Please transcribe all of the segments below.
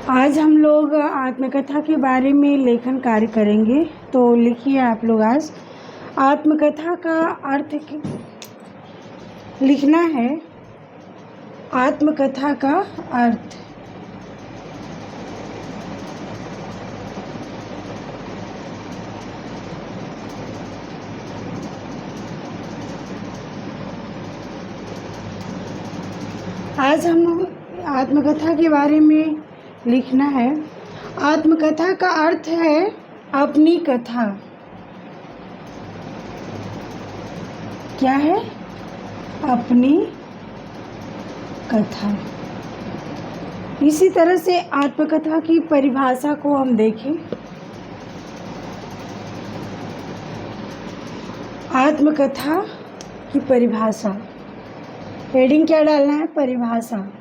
आज हम लोग आत्मकथा के बारे में लेखन कार्य करेंगे। तो लिखिए आप लोग। आज आत्मकथा का अर्थ लिखना है। आत्मकथा का अर्थ। आज हम आत्मकथा के बारे में लिखना है। आत्मकथा का अर्थ है अपनी कथा। क्या है? अपनी कथा। इसी तरह से आत्मकथा की परिभाषा को हम देखें। आत्मकथा की परिभाषा, हेडिंग क्या डालना है? परिभाषा।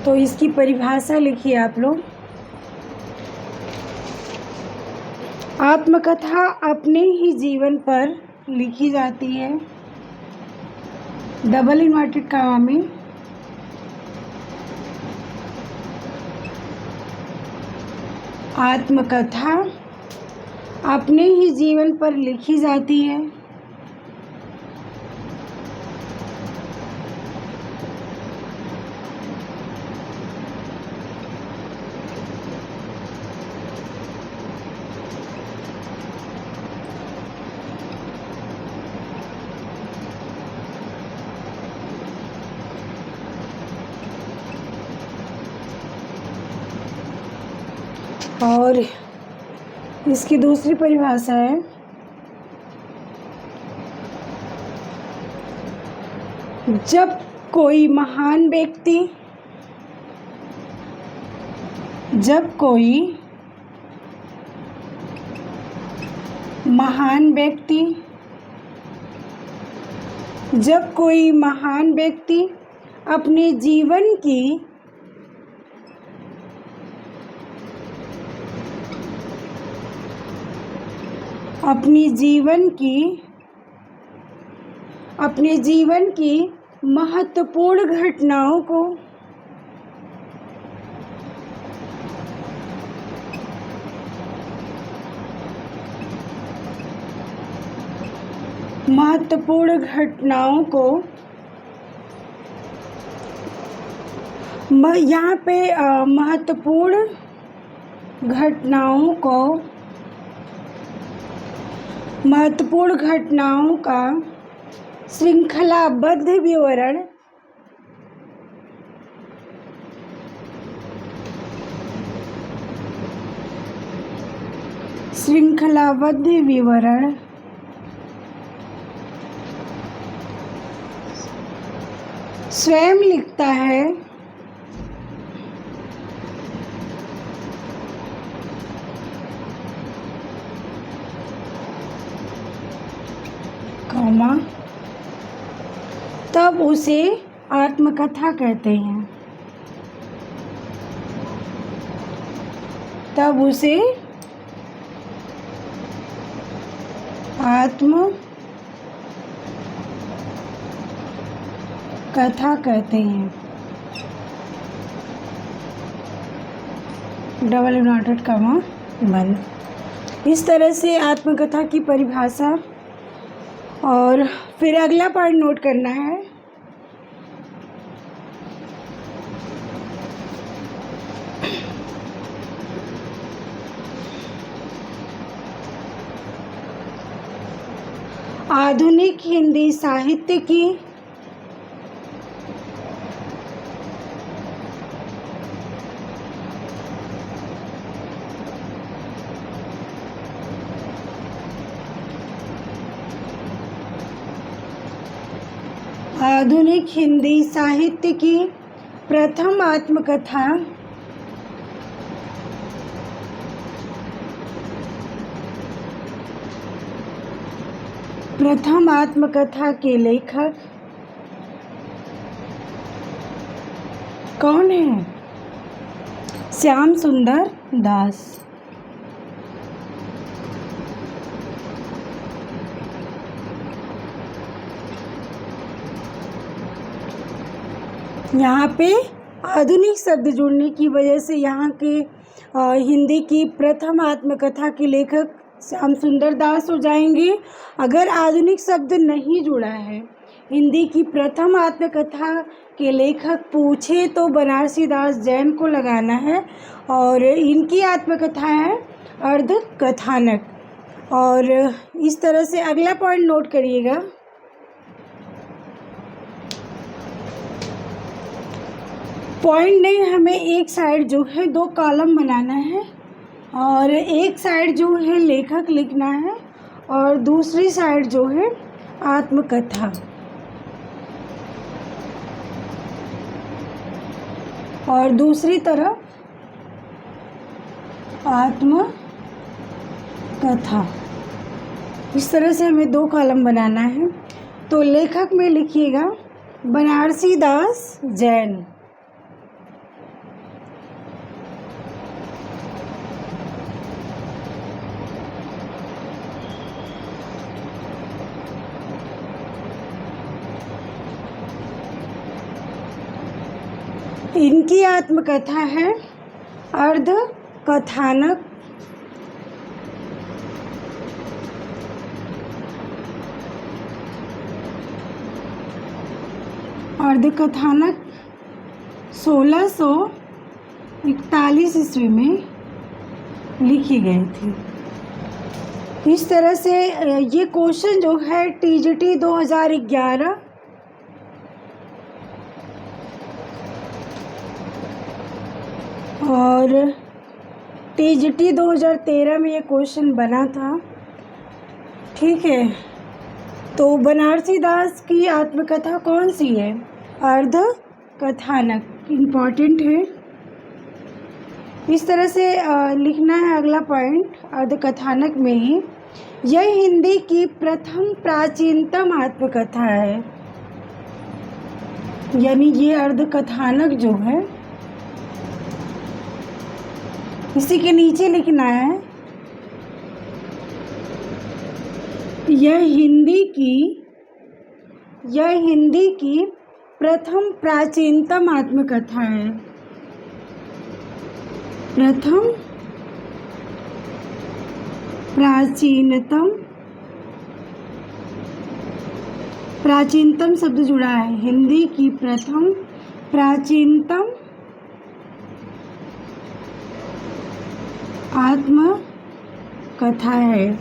तो इसकी परिभाषा लिखिए आप लोग। आत्मकथा अपने ही जीवन पर लिखी जाती है, डबल इन्वर्टेड कॉमा में। आत्मकथा अपने ही जीवन पर लिखी जाती है। और इसकी दूसरी परिभाषा है जब कोई महान व्यक्ति जब कोई महान व्यक्ति अपने जीवन की अपने जीवन की महत्वपूर्ण घटनाओं को यहाँ पे महत्वपूर्ण घटनाओं का श्रृंखलाबद्ध विवरण स्वयं लिखता है। तब उसे आत्मकथा कहते हैं। डबल इन्वर्टेड कॉमा बंद। इस तरह से आत्मकथा की परिभाषा। और फिर अगला पार्ट नोट करना है। आधुनिक हिंदी साहित्य की प्रथम आत्मकथा के लेखक कौन है? श्याम सुंदर दास। यहाँ पे आधुनिक शब्द जुड़ने की वजह से यहाँ के हिंदी की प्रथम आत्मकथा के लेखक श्याम सुंदर दास हो जाएंगे। अगर आधुनिक शब्द नहीं जुड़ा है, हिंदी की प्रथम आत्मकथा के लेखक पूछे तो बनारसी दास जैन को लगाना है। और इनकी आत्मकथा है अर्ध कथानक। और इस तरह से अगला पॉइंट नोट करिएगा। पॉइंट नहीं, हमें एक साइड जो है 2 कॉलम बनाना है और एक साइड जो है लेखक लिखना है और दूसरी साइड जो है आत्मकथा। और दूसरी तरफ आत्मकथा। इस तरह से हमें 2 कॉलम बनाना है। तो लेखक में लिखिएगा बनारसी दास जैन। इनकी आत्मकथा है अर्ध कथानक। अर्ध कथानक 1641 ईस्वी में लिखी गई थी। इस तरह से ये क्वेश्चन जो है टीजीटी 2011 और टीजीटी 2013 में ये क्वेश्चन बना था। ठीक है, तो बनारसी दास की आत्मकथा कौन सी है? अर्ध कथानक। इम्पॉर्टेंट है। इस तरह से लिखना है अगला पॉइंट अर्ध कथानक में ही। यह हिंदी की प्रथम प्राचीनतम आत्मकथा है। यानी ये अर्ध कथानक जो है इसी के नीचे लिखना है यह हिंदी की प्रथम प्राचीनतम आत्मकथा है। प्रथम प्राचीनतम शब्द जुड़ा है। हिंदी की प्रथम प्राचीनतम आत्मकथा है।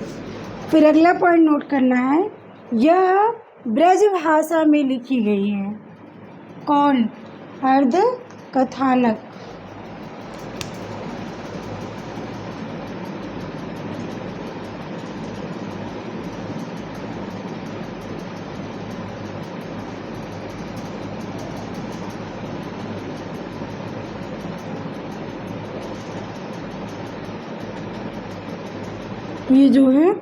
फिर अगला पॉइंट नोट करना है, यह ब्रज भाषा में लिखी गई है। कौन? अर्ध कथानक। ये जो है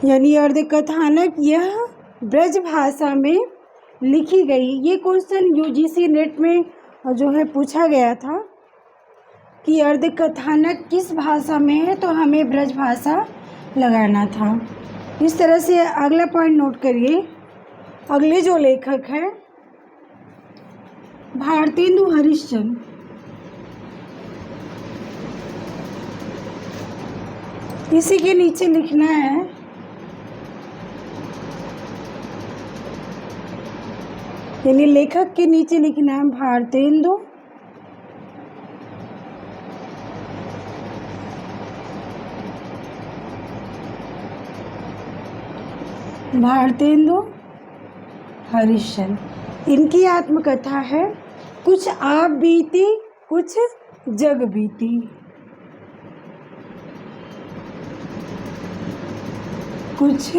यानी अर्ध कथानक यह ब्रज भाषा में लिखी गई। ये क्वेश्चन यूजीसी नेट में जो है पूछा गया था कि अर्ध कथानक किस भाषा में है, तो हमें ब्रज भाषा लगाना था। इस तरह से अगला पॉइंट नोट करिए। अगले जो लेखक है भारतेंदु हरिश्चंद्र। इसी के नीचे लिखना है यानी लेखक के नीचे लिखना है भारतेंदु हरिश्चंद्र। इनकी आत्मकथा है कुछ आप बीती कुछ जग बीती। कुछ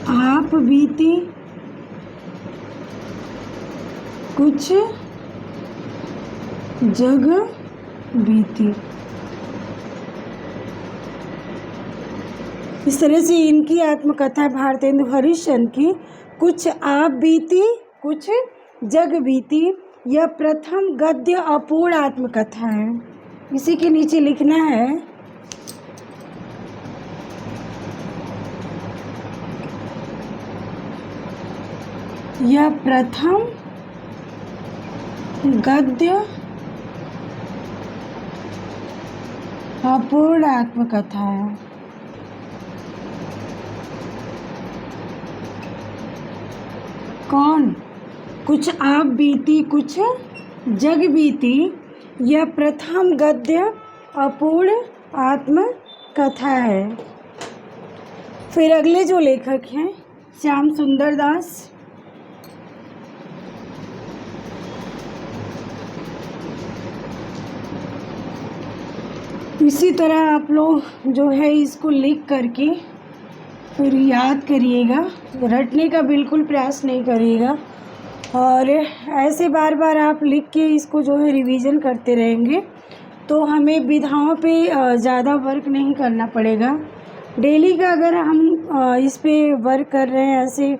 आप बीती कुछ जग बीती। इस तरह से इनकी आत्मकथा भारतेंदु हरिश्चंद्र की कुछ आप बीती कुछ जग बीती। यह प्रथम गद्य अपूर्ण आत्मकथा है। इसी के नीचे लिखना है यह प्रथम गद्य अपूर्ण आत्मकथा है। कौन? कुछ आप बीती कुछ जग बीती, यह प्रथम गद्य अपूर्ण आत्मकथा है। फिर अगले जो लेखक हैं श्याम सुंदर दास। इसी तरह आप लोग जो है इसको लिख करके फिर याद करिएगा, रटने का बिल्कुल प्रयास नहीं करिएगा, और ऐसे बार बार आप लिख के इसको जो है रिवीजन करते रहेंगे तो हमें विधाओं पे ज़्यादा वर्क नहीं करना पड़ेगा। डेली का अगर हम इस पे वर्क कर रहे हैं ऐसे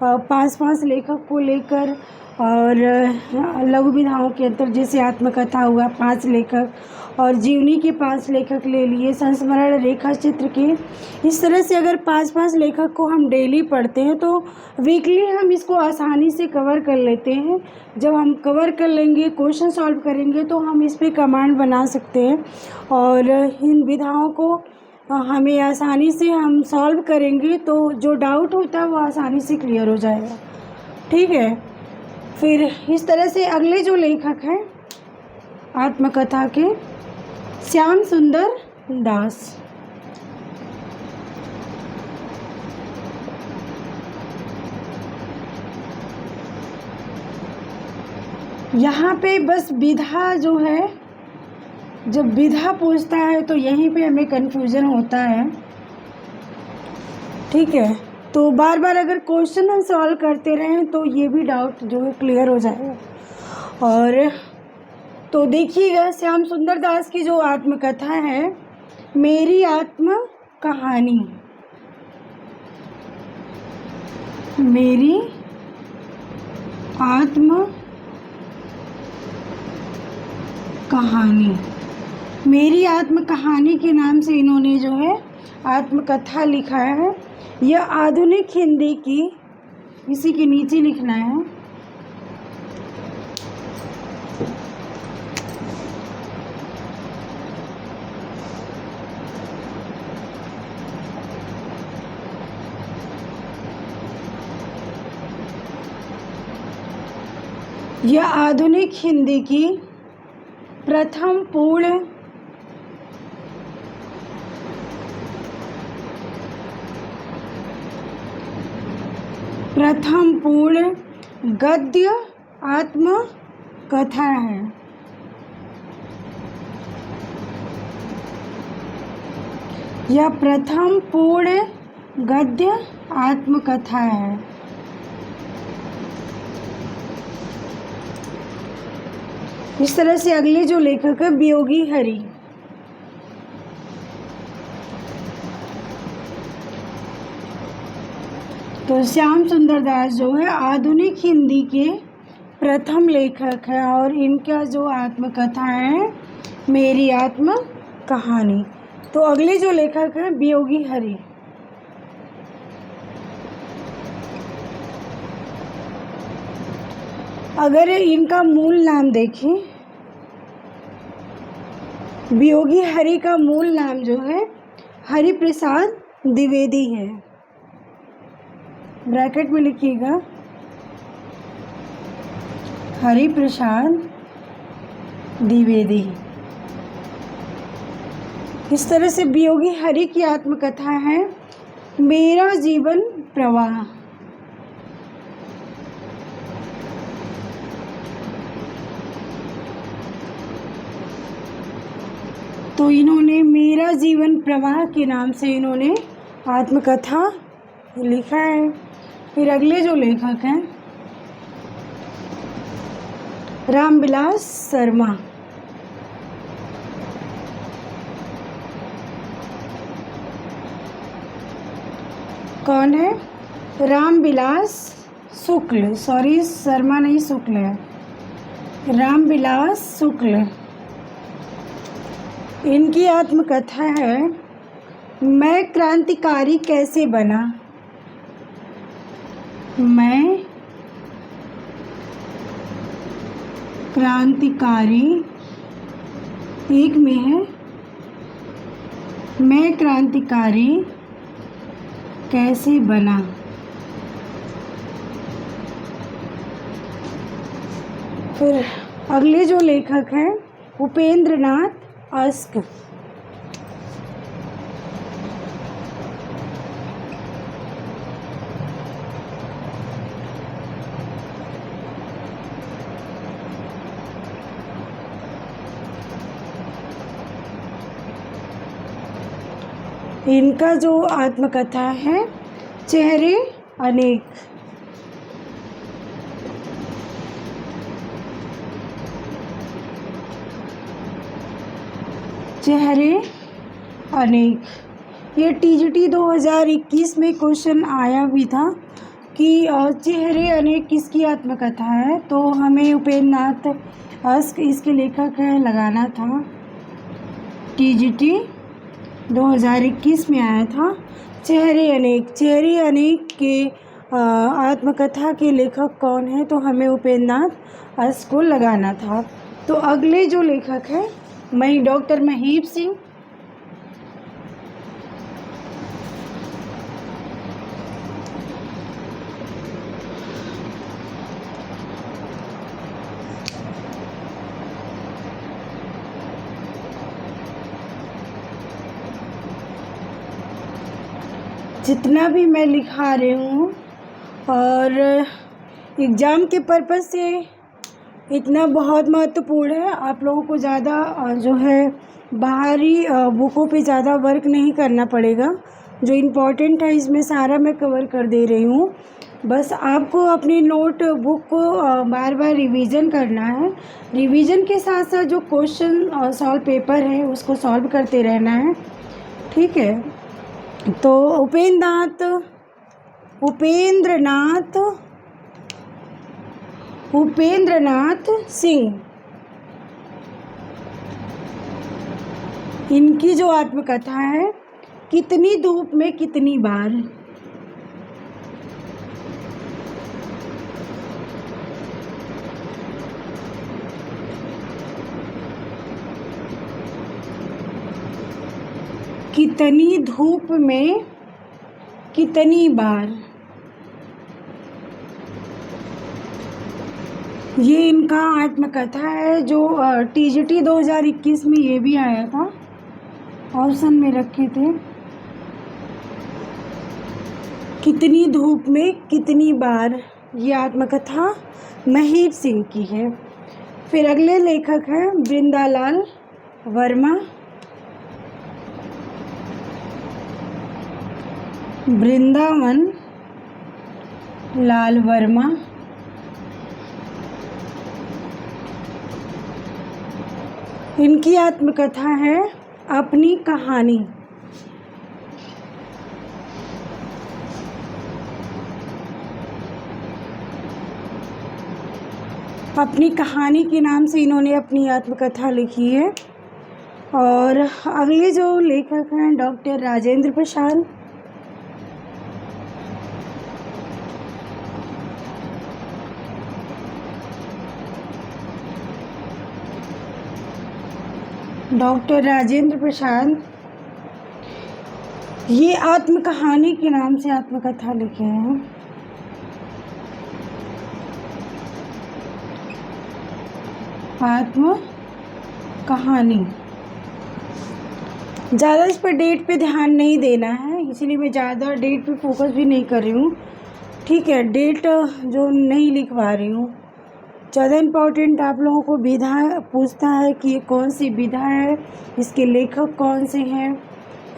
5-5 लेखक को लेकर, और लघु विधाओं के अंतर जैसे आत्मकथा हुआ 5 लेखक, और जीवनी के 5 लेखक ले लिए, संस्मरण रेखा चित्र के, इस तरह से अगर 5-5 लेखक को हम डेली पढ़ते हैं तो वीकली हम इसको आसानी से कवर कर लेते हैं। जब हम कवर कर लेंगे, क्वेश्चन सॉल्व करेंगे तो हम इस पे कमांड बना सकते हैं, और इन विधाओं को हमें आसानी से हम सॉल्व करेंगे तो जो डाउट होता है वो आसानी से क्लियर हो जाएगा। ठीक है, फिर इस तरह से अगले जो लेखक हैं आत्मकथा के श्याम सुंदर दास। यहाँ पे बस विधा जो है, जब विधा पूछता है तो यहीं पे हमें कन्फ्यूज़न होता है। ठीक है, तो बार बार अगर क्वेश्चन हम सॉल्व करते रहें तो ये भी डाउट जो है क्लियर हो जाएगा। और तो देखिएगा श्याम सुंदर दास की जो आत्मकथा है, मेरी आत्म कहानी, मेरी आत्म कहानी, मेरी आत्म कहानी के नाम से इन्होंने जो है आत्मकथा लिखा है। यह आधुनिक हिंदी की, इसी के नीचे लिखना है, यह आधुनिक हिंदी की प्रथम पूर्ण गद्य आत्मकथा है। यह प्रथम पूर्ण गद्य आत्मकथा है। इस तरह से अगले जो लेखक है वियोगी हरि। तो श्याम सुंदर दास जो है आधुनिक हिंदी के प्रथम लेखक है, और इनका जो आत्मकथा है मेरी आत्म कहानी। तो अगले जो लेखक है वियोगी हरि। अगर इनका मूल नाम देखें, वियोगी हरि का मूल नाम जो है हरि प्रसाद द्विवेदी है। ब्रैकेट में लिखिएगा हरि प्रसाद द्विवेदी। इस तरह से वियोगी हरि की आत्मकथा है मेरा जीवन प्रवाह। तो इन्होंने मेरा जीवन प्रवाह के नाम से इन्होंने आत्मकथा लिखा है। फिर अगले जो लेखक हैं रामविलास शर्मा। कौन है? रामविलास शुक्ल, सॉरी शर्मा नहीं शुक्ल है, रामविलास शुक्ल। इनकी आत्मकथा है मैं क्रांतिकारी कैसे बना। मैं क्रांतिकारी, एक में है मैं क्रांतिकारी कैसे बना। फिर अगले जो लेखक हैं उपेंद्र नाथ अस्क। इनका जो आत्मकथा है चेहरे अनेक। चेहरे अनेक, ये टीजीटी 2021 में क्वेश्चन आया भी था कि चेहरे अनेक किसकी आत्मकथा है, तो हमें उपेंद्र नाथ अस्क इसके लेखक है लगाना था। टीजीटी 2021 में आया था चेहरे अनेक। चेहरे अनेक के आत्मकथा के लेखक कौन है, तो हमें उपेंद्र नाथ अस्क को लगाना था। तो अगले जो लेखक है डॉक्टर महीप सिंह। जितना भी मैं लिखा रही हूँ और एग्ज़ाम के पर्पज़ से इतना बहुत महत्वपूर्ण है। आप लोगों को ज़्यादा जो है बाहरी बुकों पे ज़्यादा वर्क नहीं करना पड़ेगा। जो इम्पोर्टेंट है इसमें सारा मैं कवर कर दे रही हूँ। बस आपको अपनी नोट बुक को बार बार रिवीजन करना है। रिवीजन के साथ साथ जो क्वेश्चन सॉल्व पेपर है उसको सॉल्व करते रहना है, ठीक है। तो उपेंद्र नाथ सिंह, इनकी जो आत्मकथा है कितनी धूप में कितनी बार। कितनी धूप में कितनी बार, ये इनका आत्मकथा है जो टीजीटी 2021 में ये भी आया था, ऑप्शन में रखे थे। कितनी धूप में कितनी बार, ये आत्मकथा महीप सिंह की है। फिर अगले लेखक हैं बृंदालाल वर्मा। वृंदावन लाल वर्मा। इनकी आत्मकथा है अपनी कहानी। अपनी कहानी के नाम से इन्होंने अपनी आत्मकथा लिखी है। और अगले जो लेखक हैं डॉक्टर राजेंद्र प्रसाद। डॉक्टर राजेंद्र प्रसाद ये आत्मकहानी के नाम से आत्मकथा लिखे हैं। आत्म कहानी, ज़्यादा इस पर डेट पे ध्यान नहीं देना है, इसलिए मैं ज़्यादा डेट पे फोकस भी नहीं कर रही हूँ, ठीक है। डेट जो नहीं लिखवा रही हूँ। ज़्यादा इम्पोर्टेंट आप लोगों को विधा पूछता है कि ये कौन सी विधा है, इसके लेखक कौन से हैं,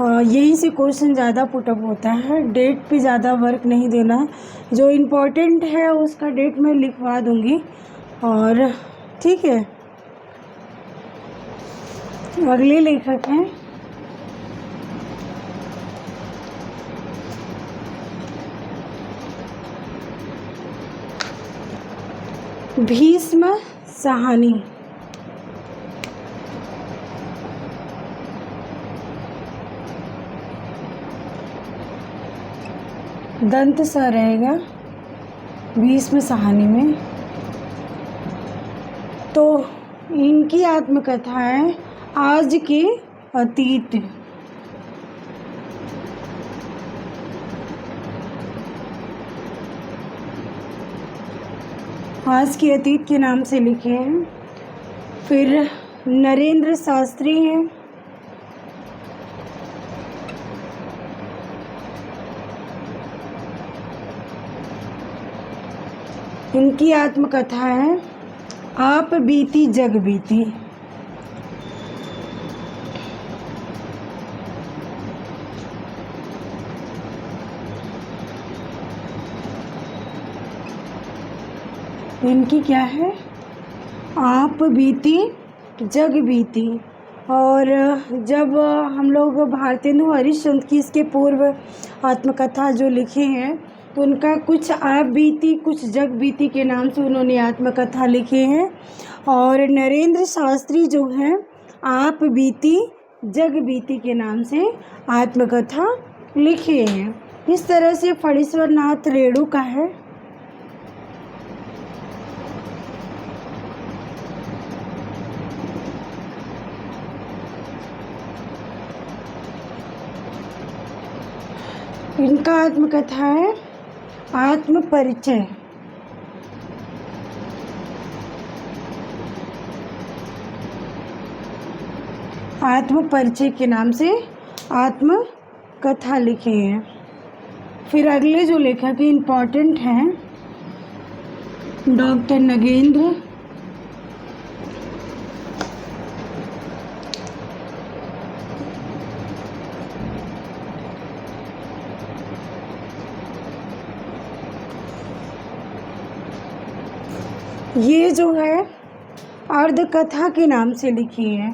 यही से क्वेश्चन ज़्यादा पुटअप होता है। डेट पे ज़्यादा वर्क नहीं देना है। जो इम्पोर्टेंट है उसका डेट मैं लिखवा दूँगी, और ठीक है। अगले लेखक हैं भीष्म साहनी। दंत स रहेगा भीष्म साहनी में। तो इनकी आत्मकथा है आज के अतीत। आज के अतीत के नाम से लिखे हैं। फिर नरेंद्र शास्त्री हैं, इनकी आत्मकथा है आप बीती जग बीती। इनकी क्या है, आप बीती जग बीती। और जब हम लोग भारतेंदु हरिश्चंद्र की इसके पूर्व आत्मकथा जो लिखे हैं तो उनका कुछ आप बीती कुछ जग बीती के नाम से उन्होंने आत्मकथा लिखे हैं। और नरेंद्र शास्त्री जो हैं आप बीती जग बीती के नाम से आत्मकथा लिखे हैं। इस तरह से फणीश्वर नाथ रेणु का है। इनका आत्मकथा है आत्म परिचय। आत्म परिचय के नाम से आत्म कथा लिखे हैं। फिर अगले जो लेखक इम्पोर्टेंट हैं डॉक्टर नगेंद्र। ये जो है अर्ध कथा के नाम से लिखी है।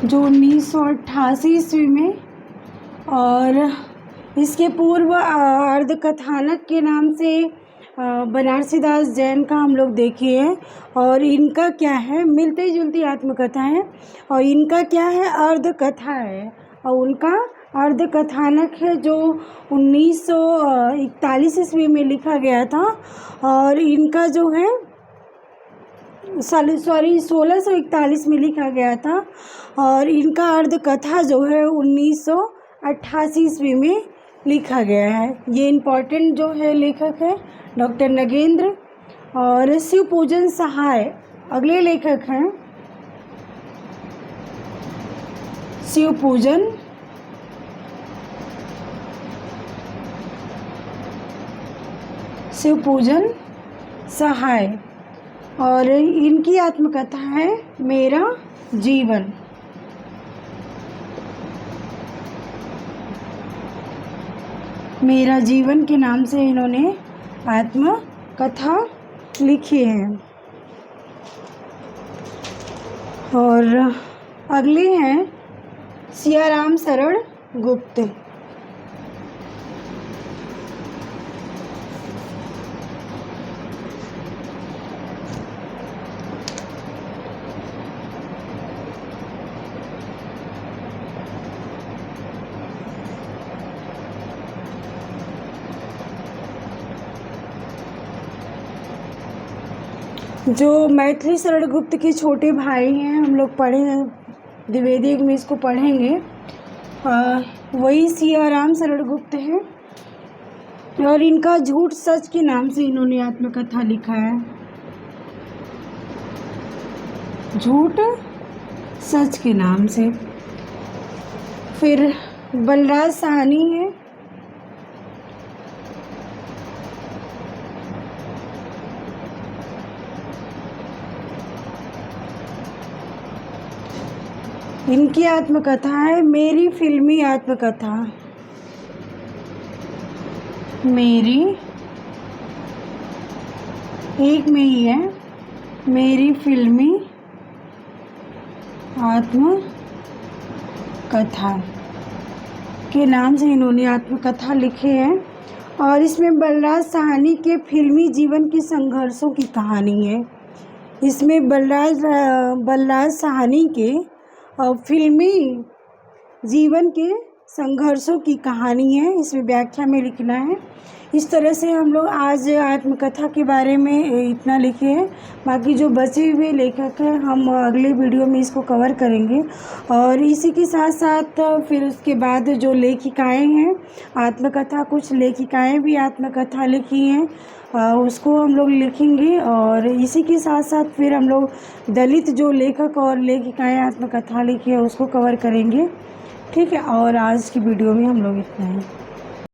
जो 1988 ईस्वी में, और इसके पूर्व अर्ध कथानक के नाम से बनारसीदास जैन का हम लोग देखे हैं। और इनका क्या है, मिलती जुलती आत्मकथा है और इनका क्या है, अर्ध कथा है। और उनका अर्ध कथानक है जो 1941 ईस्वी में लिखा गया था। और इनका जो है 1641 में लिखा गया था। और इनका अर्ध कथा जो है 1988 ईस्वी में लिखा गया है। ये इम्पोर्टेंट जो है लेखक है डॉक्टर नगेंद्र। और शिव पूजन सहाय अगले लेखक हैं। शिव पूजन सहाय। और इनकी आत्मकथा है मेरा जीवन। मेरा जीवन के नाम से इन्होंने आत्मकथा लिखी है। और अगले हैं सियाराम शरण गुप्त। जो मैथिली शरण गुप्त के छोटे भाई हैं, हम लोग पढ़े हैं द्विवेदी में, इसको पढ़ेंगे। वही सियाराम शरण गुप्त हैं। और इनका झूठ सच के नाम से इन्होंने आत्मकथा लिखा है। झूठ सच के नाम से। फिर बलराज साहनी है। इनकी आत्मकथा है मेरी फिल्मी आत्मकथा। मेरी एक में ही है, मेरी फिल्मी आत्मकथा के नाम से इन्होंने आत्मकथा लिखे हैं। और इसमें बलराज साहनी के फिल्मी जीवन के संघर्षों की कहानी है। इसमें बलराज साहनी के फिल्मी जीवन के संघर्षों की कहानी है, इसमें व्याख्या में लिखना है। इस तरह से हम लोग आज आत्मकथा के बारे में इतना लिखे हैं। बाकी जो बचे हुए लेखक हैं हम अगले वीडियो में इसको कवर करेंगे। और इसी के साथ साथ फिर उसके बाद जो लेखिकाएं हैं आत्मकथा, कुछ लेखिकाएं भी आत्मकथा लिखी हैं, उसको हम लोग लिखेंगे। और इसी के साथ साथ फिर हम लोग दलित जो लेखक और लेखिकाएं आत्मकथा लिखी है उसको कवर करेंगे। ठीक है, और आज की वीडियो में हम लोग इतना ही।